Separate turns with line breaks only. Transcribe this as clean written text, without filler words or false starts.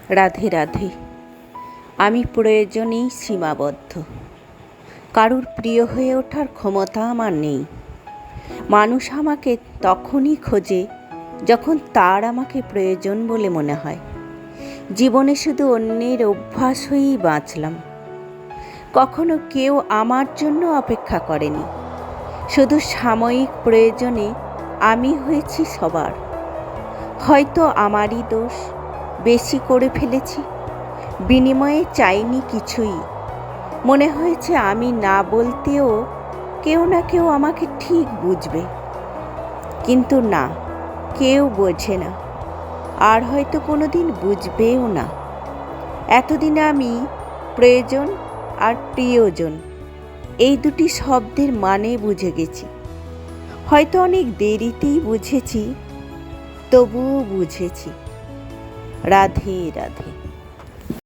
রাধে রাধে। আমি প্রয়োজনেই সীমাবদ্ধ। কারুর প্রিয় হয়ে ওঠার ক্ষমতা আমার নেই। মানুষ আমাকে তখনই খোঁজে যখন তার আমাকে প্রয়োজন বলে মনে হয়। জীবনে শুধু অন্যের অভ্যাস হয়েই বাঁচলাম। কখনো কেউ আমার জন্য অপেক্ষা করেনি। শুধু সাময়িক প্রয়োজনে আমি হয়েছি সবার। হয়তো আমারই দোষ, বেশি করে ফেলেছি, বিনিময়ে চাইনি কিছুই। মনে হয়েছে আমি না বলতেও কেউ না কেউ আমাকে ঠিক বুঝবে, কিন্তু না, কেউ বোঝে না, আর হয়তো কোনোদিন বুঝবেও না। এতদিনে আমি প্রয়োজন আর প্রিয়জন এই দুটি শব্দের মানে বুঝে গেছি। হয়তো অনেক দেরিতেই বুঝেছি, তবুও বুঝেছি। রাধে রাধে।